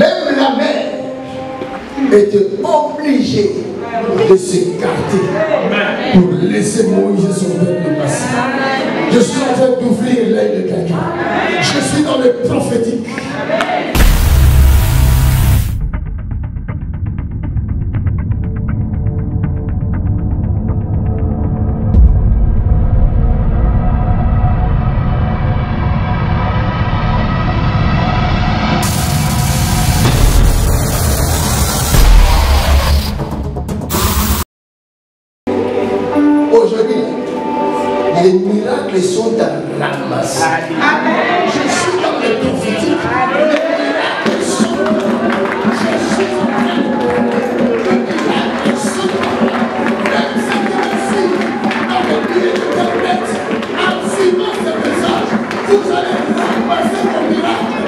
Même la mère était obligée de s'écarter pour laisser Moïse son peuple passer. Je suis en train d'ouvrir l'œil de quelqu'un. Je suis dans le prophétique. Aujourd'hui, les miracles sont à ramasser. Je suis dans le prophétique. Les miracles sont là. Je suis dans le miracles sont là. Même si tu me suis dans le milieu de Internet, en suivant ce message, vous allez ramasser vos miracles.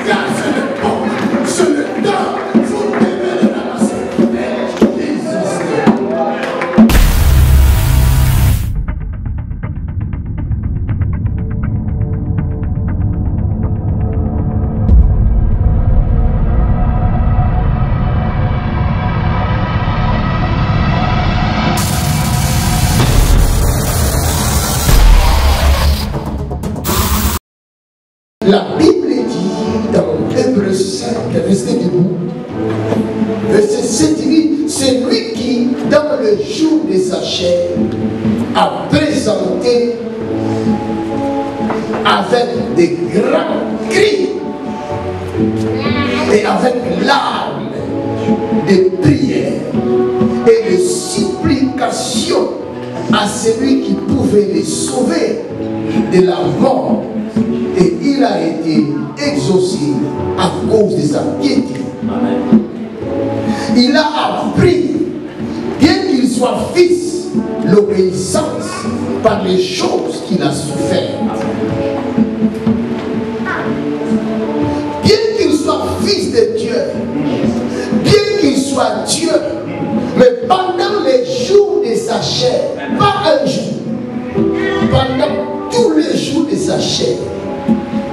Car c'est le bon, c'est le temps. Vous devez le ramasser. La Bible dit dans Hébreux 5, restez debout, verset 7, dit, c'est lui qui, dans le jour de sa chair, a présenté avec des grands cris et avec larmes, des prières et des supplications à celui qui pouvait les sauver de la mort. Et il a été exaucé à cause de sa piété. Il a appris, bien qu'il soit fils, l'obéissance par les choses qu'il a souffert. Bien qu'il soit fils de Dieu, bien qu'il soit Dieu, mais pendant les jours de sa chair, pas un jour, pendant tous les jours de sa chair,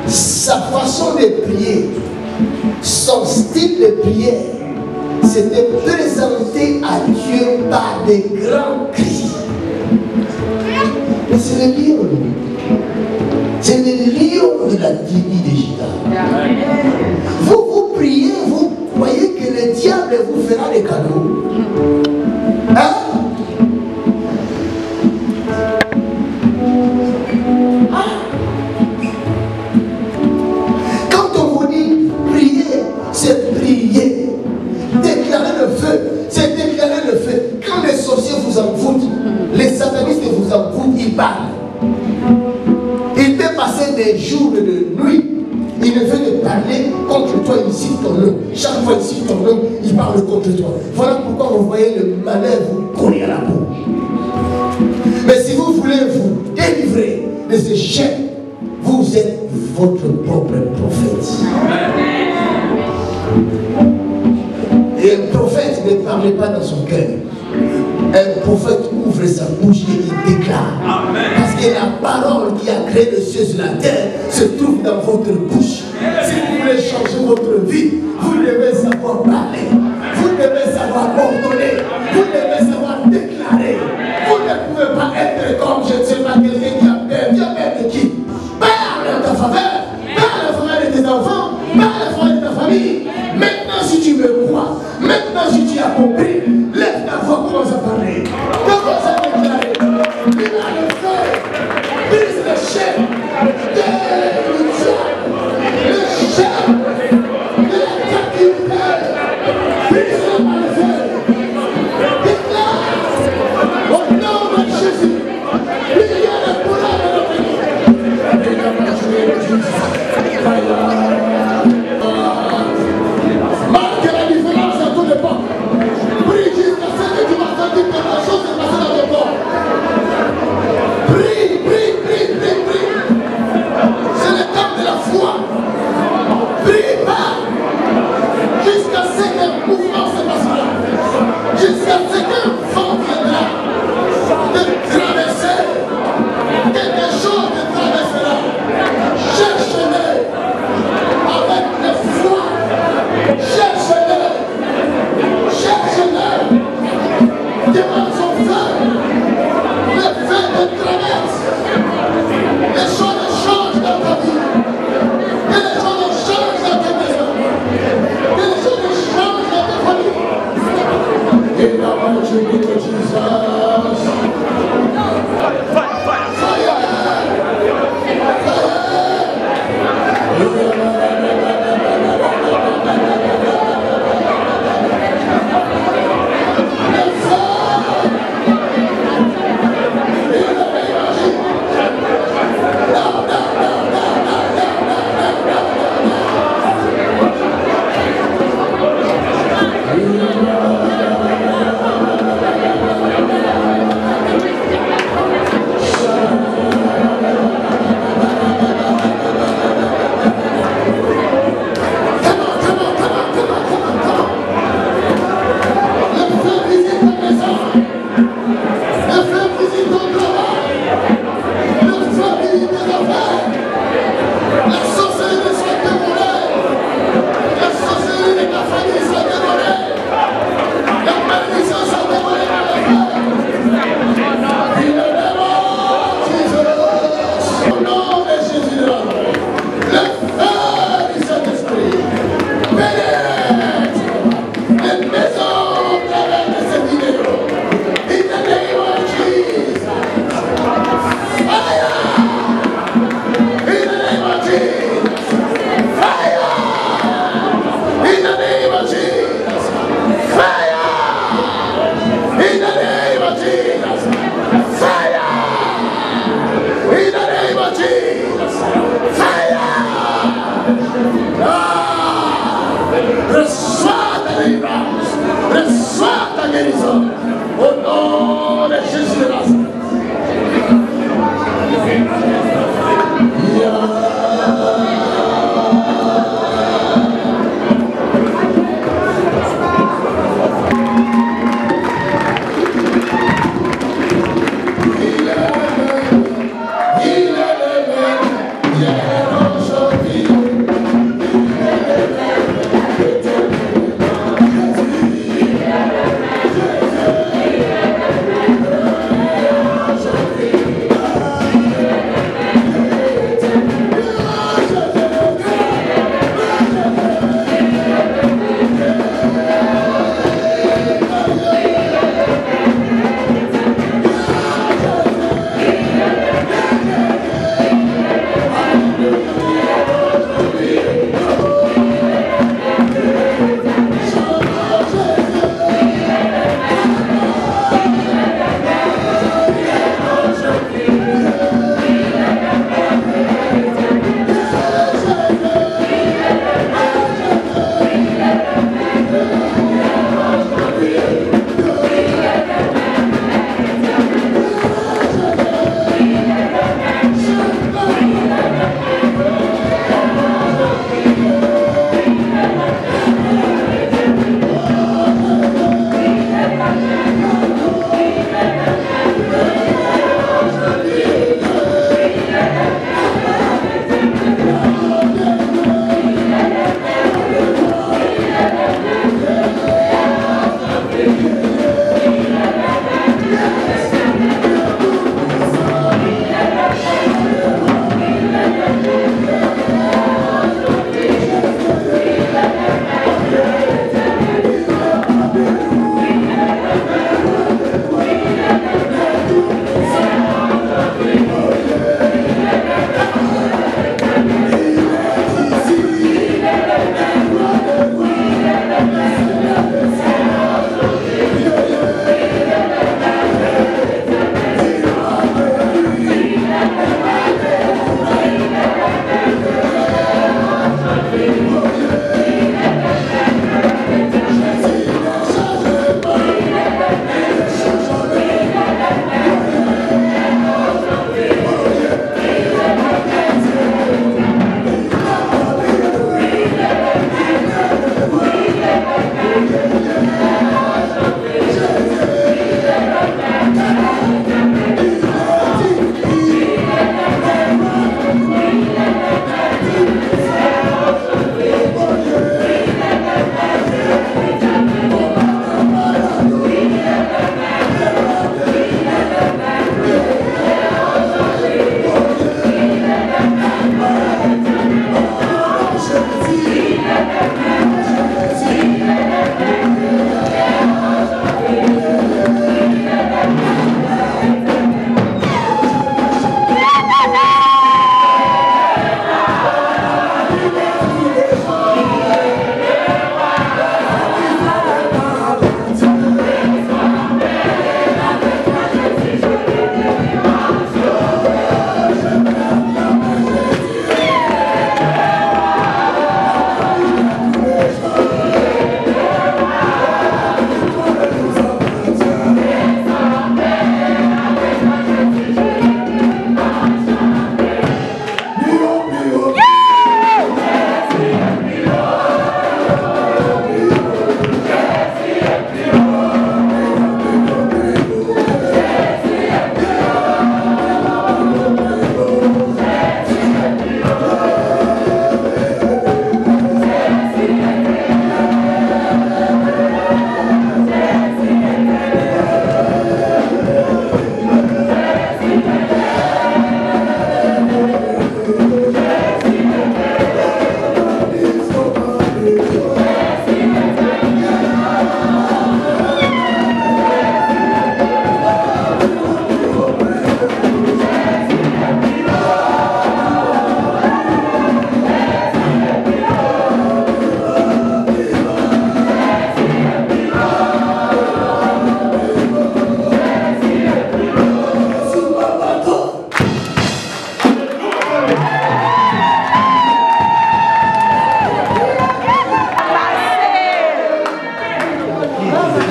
sa façon de prier, son style de prière, c'était présenté à Dieu par des grands cris. Mais c'est le lion. C'est le lion de la tribu de Juda. Vous priez, vous croyez que le diable vous fera des cadeaux. Hein? C'est prier, déclarer le feu, c'est déclarer le feu. Quand les sorciers vous en foutent, les satanistes vous en foutent, ils parlent. Il peut passer des jours et des nuits, il ne veut te parler contre toi, il cite ton nom. Chaque fois il cite ton nom, il parle contre toi. Voilà pourquoi vous voyez le malheur vous coller à la peau. Mais si vous voulez vous délivrer de ce chef, vous êtes votre propre prophète. Et un prophète ne parle pas dans son cœur. Un prophète ouvre sa bouche et il déclare. Amen. Parce que la parole qui a créé le ciel sur la terre se trouve dans votre bouche. Si vous voulez changer votre vie, vous devez savoir parler. Vous devez savoir ordonner. Vous devez savoir déclarer. Vous ne pouvez pas être comme, je ne sais pas, quelqu'un qui a peur. Tu as peur de qui? Parle en ta faveur. Parle en faveur de tes enfants. Parle en faveur de ta famille. Maintenant, si tu me crois, maintenant, si tu as compris, lève ta voix, commence à parler. Commence à déclarer. Il a le feu. Brise le chef. Le chef de la captivité. Brise-le par le feu. Déclare. Au nom de Jésus. Il y a le pouvoir de notre vie. Marque la différence à tout dépend. Prie. Reçois ta délivrance. Reçois ta guérison. Au nom de Jésus de Nazareth. Yeah.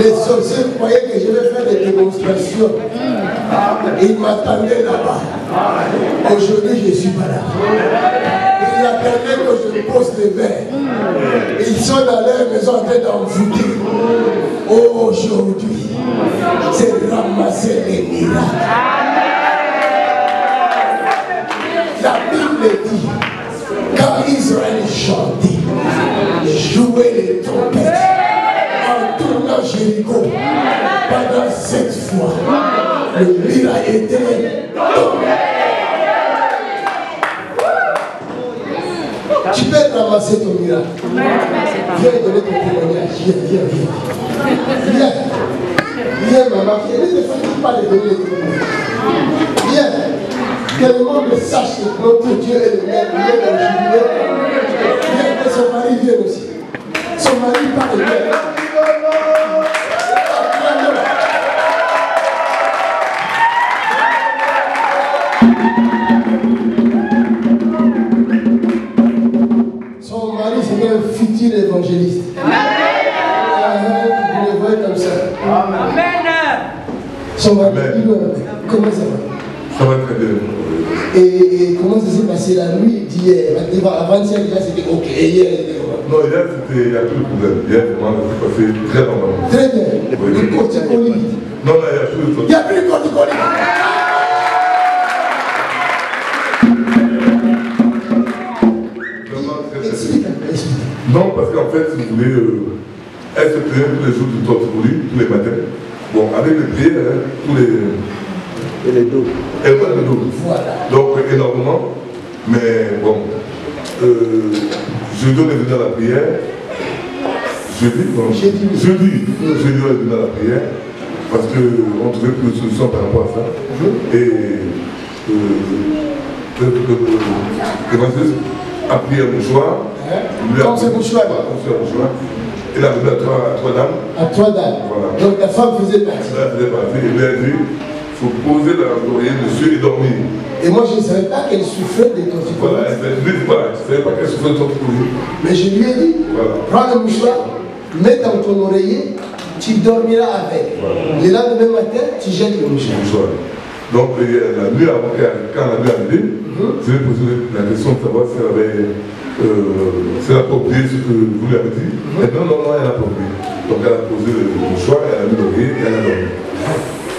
Les sorciers croyaient que je vais faire des démonstrations. Ils m'attendaient là-bas. Aujourd'hui, je ne suis pas là. Ils attendaient que je pose les mains. Ils sont dans leur maison en train d'envoûter. Aujourd'hui, c'est ramasser les miracles. La Bible dit, quand Israël chantait, jouait les trompettes, en tournant Jéricho, pendant 7 fois, le miracle était tombé. Tu peux ramasser ton miracle. Viens donner ton témoignage. Viens. Viens, maman. Il y a des femmes qui parlent de donner les témoignages. Viens. Que le monde sache que notre Dieu est le même. Viens dans le jubilé. Viens, que son mari vienne aussi. Son mari parle bien. Son mari, c'est un futur évangéliste. Vous le voyez comme ça. Amen. Son mari, comment ça va? Ça va très bien. Et comment ça s'est passé la nuit d'hier? Avant-hier, déjà, c'était ok. Et hier, c'était comment? Non, hier, il n'y a plus de problème. Hier, vraiment, ça s'est passé très normalement. Très bien. Le corticoïde. Non, là, il n'y a plus de problème. Il n'y a plus de corticoïde. Non, parce qu'en fait, si vous voulez, elle se plaignait tous les jours du torticolis, tous les matins. Bon, avec les prières, tous les... Et les dos. Et le dos. Voilà. Donc, énormément. Mais bon, jeudi, on est venu à la prière. Jeudi, on est venu à la prière. Parce qu'on trouvait plus de solution par rapport à ça. Et l'évangéliste a pris un mouchoir. Comme ce mouchoir. Il a venu à 3 dames. À 3 dames. Voilà. Donc ta femme faisait partie. Elle faisait partie. Et lui a dit, il faut poser l'oreiller dessus et dormir. Et moi je ne savais pas qu'elle souffrait des torticolis. Voilà, je ne savais pas qu'elle souffrait de torticolis. Mais je lui ai dit, voilà. Prends le mouchoir, mets dans ton oreiller, tu dormiras avec. Voilà. Le lendemain matin, tu jettes le mouchoir. Donc la nuit avant, quand la nuit est arrivée, je lui ai posé la question de savoir si elle avait approprié ce que vous lui avez dit. Et non, elle a approprié. Donc elle a posé le mouchoir, elle a mis l'oreiller et elle a dormi.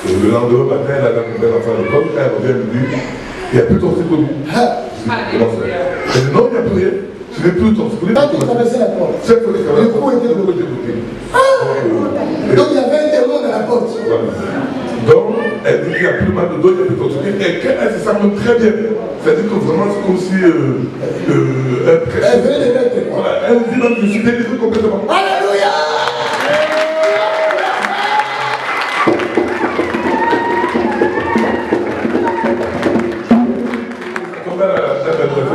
Le lendemain matin, elle a accompagné l'enfant à l'école, elle revient me dire, il n'y a plus de torticolis. Comment ça? Elle dit non, il n'y a plus rien. Je n'ai plus de torticolis. Quand tu traversais la porte, le coup était bloqué. Donc il y avait un démon dans la porte. Voilà. Donc, elle dit qu'il n'y a plus mal de dos, il n'y a plus de torticolis, et qu'elle se sent très bien. C'est-à-dire que vraiment, c'est comme si elle venait de l'être. Voilà, elle dit donc, je suis délivré complètement. Alléluia!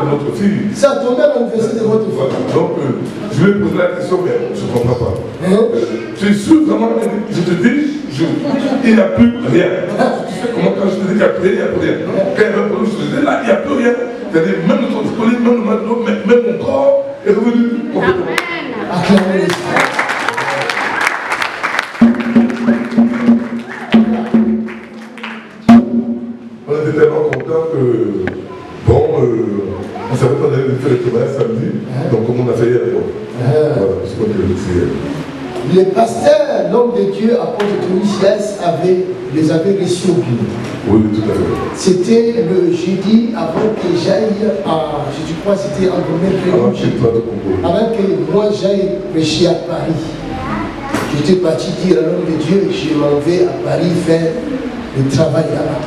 Notre fille. Ça tombait à l'université de votre fille. Voilà. Donc, je lui ai posé la question, mais je ne comprends pas. Tu es sûr vraiment, je te dis, il n'y a plus rien. Tu sais comment quand je te dis qu'il n'y a plus rien, il n'y a plus rien. Quand il y a un problème, je te dis, là, il n'y a plus rien. C'est-à-dire, même le torticolis, même le matelot, même mon corps est revenu complètement. Acclamez les on était tellement contents que, bon, on savait qu'on allait faire le témoignage samedi, donc comme on a fait hier, voilà, c'est quoi que c'est. Le pasteur, l'homme de Dieu, apôtre Tony Silas, les avait reçus au bureau. Oui, tout à fait. C'était le jeudi avant que j'aille à, je crois que c'était entre mercredi. Avant que moi j'aille prêcher à Paris. J'étais parti dire à l'homme de Dieu que je m'en vais à Paris faire le travail là-bas.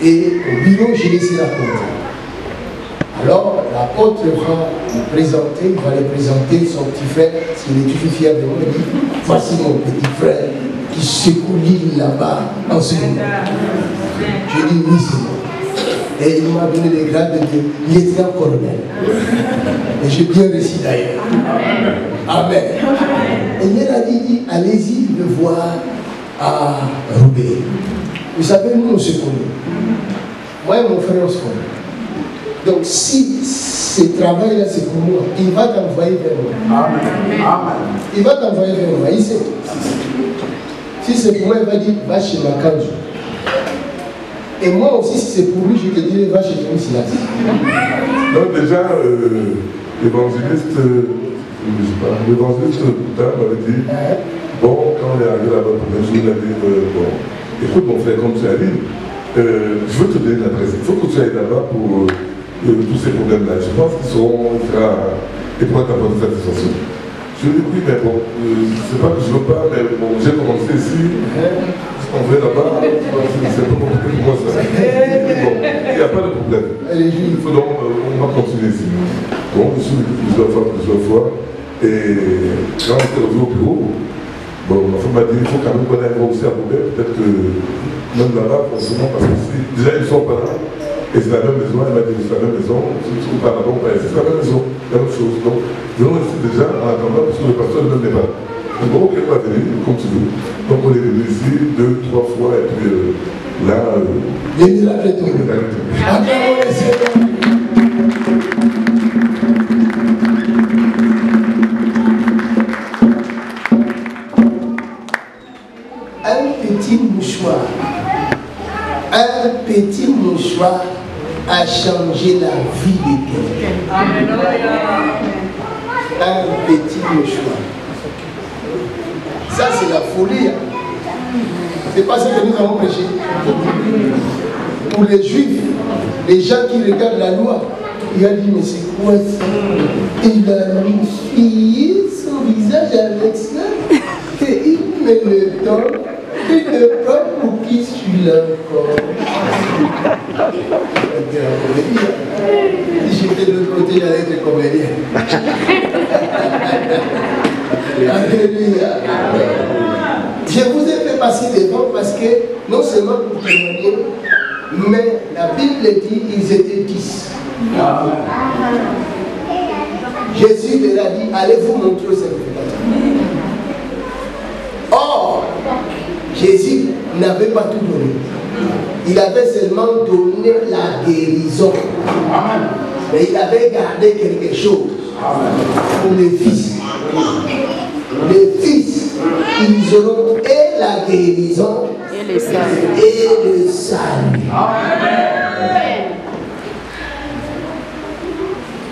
Et au bureau, j'ai laissé la porte. Alors, l'apôtre va lui présenter son petit frère, parce qu'il est toujours fier de moi, il dit, voici mon petit frère qui secoue l'île là-bas en ce moment. Je dis oui, c'est bon. Et il m'a donné les grades de lieutenant-colonel. Et j'ai bien réussi d'ailleurs. Amen. Et il a dit, allez-y le voir à Roubaix. Vous savez, nous on se connaît. Moi et mon frère on se connaît. Donc si ce travail-là c'est pour moi, il va t'envoyer vers moi. Amen. Il va t'envoyer vers moi. Il sait. Si c'est pour moi, il va dire va chez Makanjo. Et moi aussi, si c'est pour lui, je te dirai va chez Jésus Silas. Donc déjà, l'évangéliste m'avait dit, bon, quand on est arrivé là-bas pour un jour, il a dit, bon, écoute mon frère, comme tu as dit, je veux te donner l'adresse. Il faut que tu ailles là-bas pour tous ces problèmes-là. Je pense qu'ils seront et pourra t'apporter satisfaction. Je lui ai dit oui, mais bon, c'est pas que je veux pas, mais bon, j'ai commencé ici. On va là-bas, c'est un peu compliqué pour moi ça. Bon, il n'y a pas de problème. Il faut donc, on va continuer ici. Donc, je suis plusieurs fois. Et quand on était revenu au bureau, bon, ma femme m'a dit, il faut quand même qu'on aille voir aussi à Robert, peut-être que même là-bas, forcément, parce que déjà ils ne sont pas là. Et c'est la même maison, elle m'a dit, c'est la même maison, si tu ne trouves pas là-bas, on va essayer, c'est la même maison, la même chose. Donc, venons ici déjà en attendant, parce que le pasteur ne n'est pas. Donc, bon, ok, on va venir, comme tu veux. Donc, on est venu ici 2, 3 fois, et puis là. Les miracles est tombé. Acclamons le Seigneur. Un petit mouchoir a changé la vie de quelqu'un. Un petit mouchoir. Ça, c'est la folie. C'est pas ce que nous avons prêché. Pour les juifs, les gens qui regardent la loi, il a dit, mais c'est quoi ça? Il a maquillé son visage avec ça et il met le temps. Il ne pas pour qui suis là encore. Si j'étais de l'autre côté, j'allais être comédien. Alléluia. Je vous ai fait passer devant parce que, non seulement pour témoigner, mais la Bible dit qu'ils étaient 10. Jésus leur a dit, allez vous montrer au sacrificateur. Or, Jésus n'avait pas tout donné. Il avait seulement donné la guérison. Mais il avait gardé quelque chose pour les fils. Les fils, ils auront et la guérison et le salut.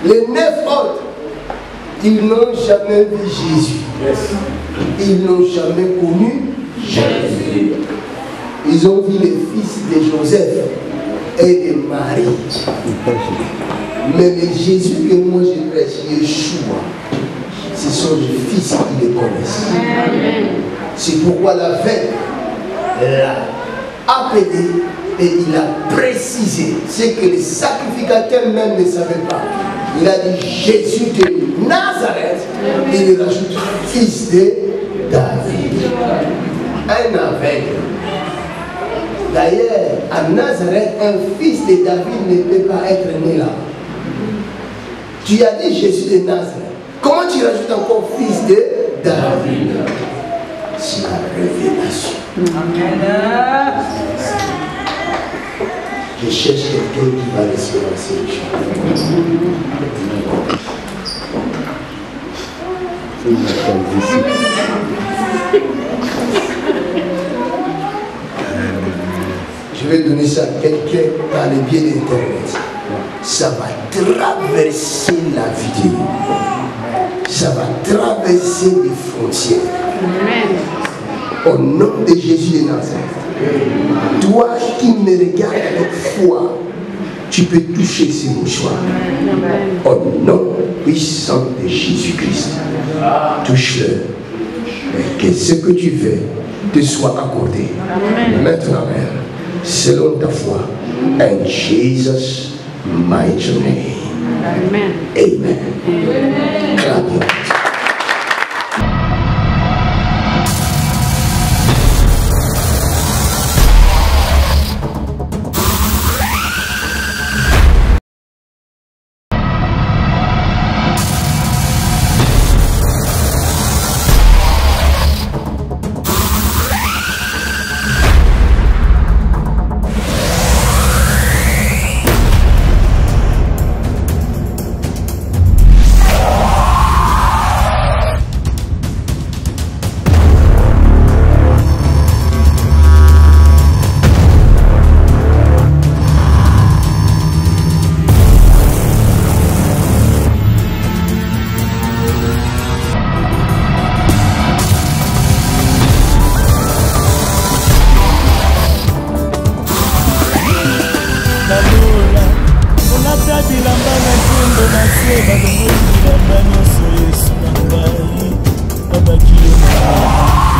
Les 9 autres, ils n'ont jamais vu Jésus. Ils n'ont jamais connu Jésus. Ils ont vu les fils de Joseph et de Marie. Mais le Jésus que moi je prêche, Yeshua, ce sont les fils qui les connaissent. C'est pourquoi la veille l'a appelé et il a précisé ce que les sacrificateurs même ne savaient pas. Il a dit Jésus de Nazareth et il rajoute fils de David. Un aveugle. D'ailleurs, à Nazareth, un fils de David ne peut pas être né là. Tu as dit Jésus de Nazareth. Comment tu rajoutes encore fils de David? C'est la révélation. Amen. Je cherche quelqu'un qui va recevoir ces choses. Je vais donner ça à quelqu'un par le biais d'Internet. Ça va traverser la vie. Ça va traverser les frontières. Amen. Au nom de Jésus de Nazareth. Toi qui me regardes avec foi, tu peux toucher ces mouchoirs. Au nom puissant de Jésus-Christ. Touche-le. Et que ce que tu veux te soit accordé. Maintenant même, selon ta foi. In Jesus' mighty name. Amen. Amen. Clap your hands. bilamba na tembo na se balongoli bilamba nyonso Yesu na ngai babaki yo na